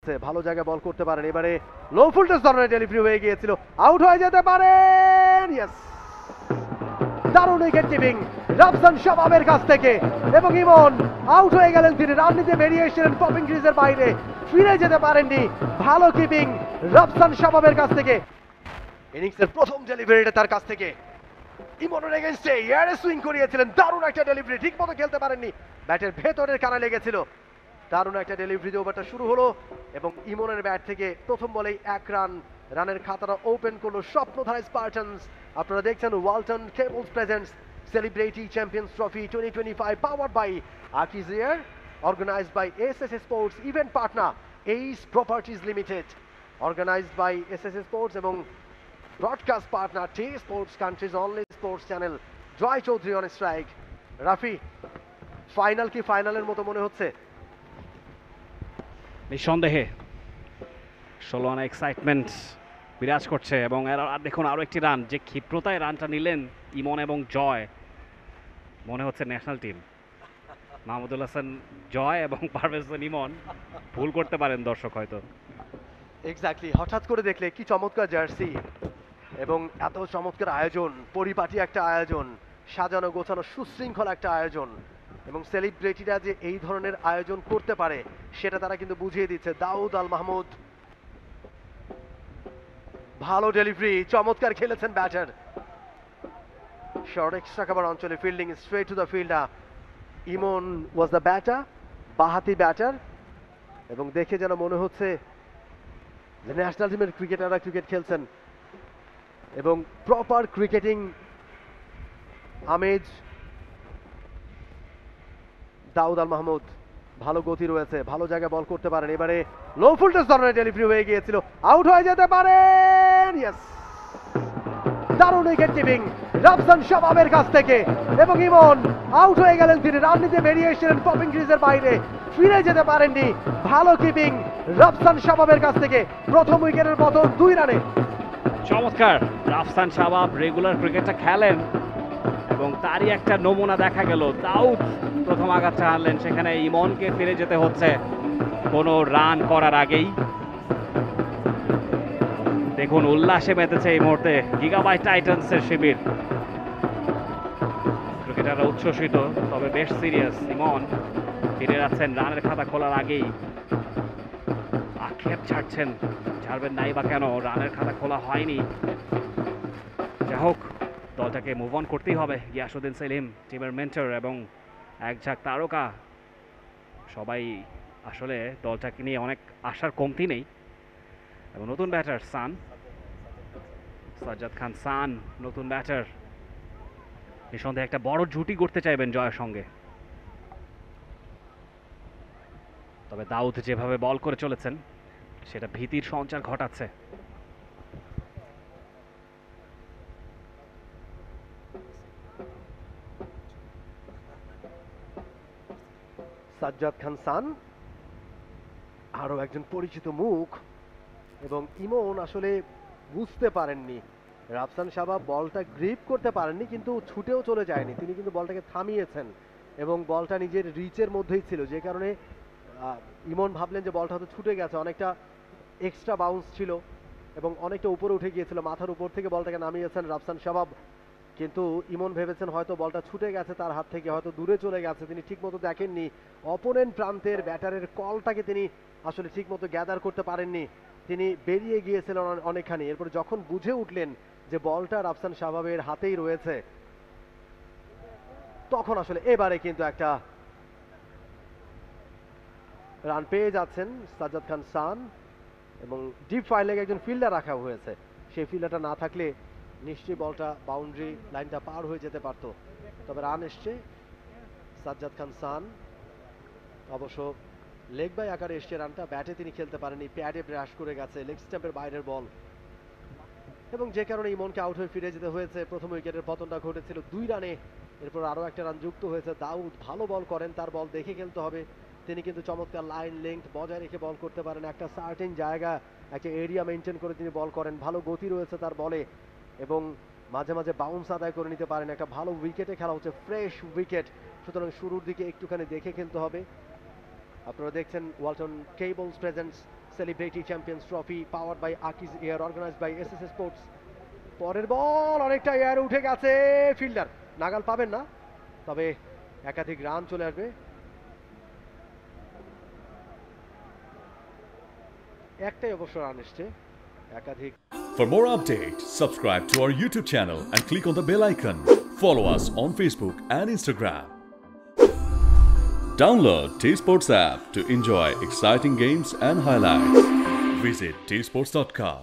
রয়েছে, ভালো জায়গায় বল করতে পারেন। এবারে লো ফুলটেজ ধরনের ডেলিভারি হয়ে গিয়েছিল, আউট হয়ে যেতে পারেন। ইয়েস, দারুণ উইকেট কিপিং রাফসান শাবাবের কাছ থেকে, এবং ইমন আউট হয়ে গেলেন। তিনি রান নিতে বেরিয়ে এসেছিলেন পপিং ক্রিজের বাইরে, ফিরে যেতে পারেননি। ভালো কিপিং রাফসান শাবাবের কাছ থেকে। ইনিংসের প্রথম ডেলিভারিটা তার কাছ থেকে, ইমনের এগেইনস্টে এয়ারে সুইং করিয়েছিলেন। দারুণ একটা ডেলিভারি, ঠিক মতো খেলতে পারেননি, ব্যাটের ভেতরের কানে লেগেছিল। দারুণ একটা ডেলিভারি, ওভারটা শুরু হলো এবং ইমনের ব্যাট থেকে প্রথম বলেই 1 রান। রানের খাতাটা ওপেন করলো স্বপ্নধারী স্পার্টানস। আপনারা দেখছেন Walton cables presents celebrity champions trophy 2025 powered by Akij air, organized by SSS Sports, event partner Ace Properties Limited, organized by SSS Sports এবং broadcast partner T sports, country's only sports channel. Joy Chowdhury on strike. Rafi, final কি ফাইনালের মতো মনে হচ্ছে? নিঃসন্দেহে 16 রানে excitement বিরাজ করছে, এবং দেখুন আরও একটি রান, যে ক্ষিপ্রতায় রানটা নিলেন ইমন এবং জয়, মনে হচ্ছে ন্যাশনাল টিম। মাহমুদুল হাসান জয় এবং পারভেজ হোসেন ইমন, ভুল করতে পারেন দর্শক হয়তো। এক্স্যাক্টলি, হঠাৎ করে দেখলে কি চমৎকার জার্সি এবং এত চমৎকার আয়োজন, পরিপাটি একটা আয়োজন, সাজানো গোছানো সুশৃঙ্খল একটা আয়োজন, এবং সেলিব্রিটিরা যে এই ধরনের আয়োজন করতে পারে সেটা তারা কিন্তু বুঝিয়ে দিচ্ছে। দাউদ আল মাহমুদ, ভালো ডেলিভারি, চমৎকার খেলেছেন ব্যাটার। শর্ট এক্সট্রা কভার অঞ্চলে fielding straight to the fielder. Emon was the batter, বাহাতি ব্যাটার, এবং দেখে যেন মনে হচ্ছে যে ন্যাশনাল টিমের ক্রিকেটাররা ক্রিকেট খেলছেন, এবং প্রপার ক্রিকেটিং আমেজ। দাউদ আল মাহমুদ, ভালো গতি রয়েছে, ভালো জায়গায় বল করতে পারেন। এবারে লো ফুলটেজ ধরনের ডেলিভারি হয়ে গিয়েছিল, আউট হয়ে যেতে পারেন। ইয়েস, দারুণ উইকেট কিপিং রাফসান শাবাবের কাছ থেকে, এবং ইমন আউট হয়ে গেলেন। তিনি রান নিতে বেরিয়ে এসেছিলেন পপিং ক্রিজের বাইরে, ফিরে যেতে পারেননি। ভালো কিপিং রাফসান শাবাবের কাছ থেকে, প্রথম উইকেটের পতন 2 রানে। চমৎকার, রাফসান শাবাব রেগুলার ক্রিকেটটা খেলেন এবং তারই একটা নমুনা দেখা গেল। দাউদ প্রথম আঘাতটা হারলেন, সেখানে ইমনকে ফিরে যেতে হচ্ছে কোনো রান করার আগেই। দেখুন উল্লাসে মেতেছে এই মুহূর্তে গিগাবাইট টাইটান্সের শিবির, ক্রিকেটাররা উচ্ছ্বসিত তবে বেশ সিরিয়াস। ইমন ফিরে যাচ্ছেন রানের খাতা খোলার আগেই, আক্ষেপ ছাড়বেন নাই বা কেন, রানের খাতা খোলা হয়নি। যা হোক, দলটাকে মুভ অন করতেই হবে। গিয়াসউদ্দিন সেলিম টিমের মেন্টর এবং এক ঝাঁক তারকা, সবাই আসলে দলটাকে নিয়ে অনেক আশার কমতি নেই। এবং নতুন ব্যাটার সাজ্জাদ খান সান, নতুন ব্যাটার, নিঃসন্দেহে একটা বড় জুটি করতে চাইবেন জয়ের সঙ্গে। তবে দাউদ যেভাবে বল করে চলেছেন সেটা ভীতির সঞ্চার ঘটাচ্ছে। সাজ্জাদ খান সান আরো একজন পরিচিত মুখ, এবং ইমন আসলে বুঝতে পারেননি, রাফসান শাবাব বলটা গ্রিপ করতে পারেননি, কিন্তু ছুটেও চলে যায়নি, তিনি কিন্তু বলটাকে থামিয়েছেন এবং বলটা নিজের রিচের মধ্যেই ছিল, যে কারণে ইমন ভাবলেন যে বলটা হয়তো ছুটে গেছে, অনেকটা এক্সট্রা বাউন্স ছিল এবং অনেকটা উপরে উঠে গিয়েছিল, মাথার উপর থেকে বলটাকে নামিয়েছেন রাফসান শাবাব। কিন্তু ইমন ভেবেছেন হয়তো বলটা ছুটে গেছে তার হাত থেকে, হয়তো দূরে চলে গেছে, তিনি ঠিকমতো দেখেননি। অপোনেন্ট প্রান্তের ব্যাটারের কলটাকে তিনি আসলে ঠিকমতো গ্যাদার করতে পারেননি, তিনি বেরিয়ে গিয়েছিলেন অনেকখানি। এরপর যখন বুঝে উঠলেন যে বলটা রাফসান শাবাবের হাতেই রয়েছে, তখন আসলে এবারে কিন্তু একটা রান পেয়ে যাচ্ছেন সাজ্জাদ খান সান, এবং ডিপ ফাইভ লেগে একজন ফিল্ডার রাখা হয়েছে, সেই ফিল্ডারটা না থাকলে নিশ্চয়ই বলটা বাউন্ডারি লাইনটা পার হয়ে যেতে পারত। তবে রান এসছে সাজ্জাদ খান সান, অবশ্য লেগ বাই আকারে এসছে রানটা, ব্যাটে তিনি খেলতে পারেনি, প্যাডে ব্রাশ করে গেছে, লেগ স্ট্যাম্পের বাইরের বল, এবং যে কারণে ইমনকে আউট হয়ে ফিরে যেতে হয়েছে। প্রথম উইকেটের পতনটা ঘটেছিল 2 রানে, এরপর আরও একটা রান যুক্ত হয়েছে। দাউদ ভালো বল করেন, তার বল দেখে খেলতে হবে, তিনি কিন্তু চমৎকার লাইন লেংথ বজায় রেখে বল করতে পারেন, একটা সার্টেন জায়গা, একটা এরিয়া মেনটেন করে তিনি বল করেন, ভালো গতি রয়েছে তার বলে, এবং মাঝে মাঝে বাউন্স আদায় করে নিতে পারেন। একটা ভালো উইকেটে খেলা হচ্ছে, ফ্রেশ উইকেট, সুতরাং শুরুর দিকে একটুখানি দেখে খেলতে হবে। আপনারা দেখছেন Walton cables presents celebrity champions trophy powered by Akij air, organized by SSS sports. পরের বল অনেকটা এয়ার উঠে গেছে, ফিল্ডার নাগাল পাবেন না, তবে একাধিক রান চলে আসবে। একটাই অবশ্য রান এসছে, একাধিক। For more updates, subscribe to our YouTube channel and click on the bell icon. Follow us on Facebook and Instagram. Download T-Sports app to enjoy exciting games and highlights. Visit tsports.com.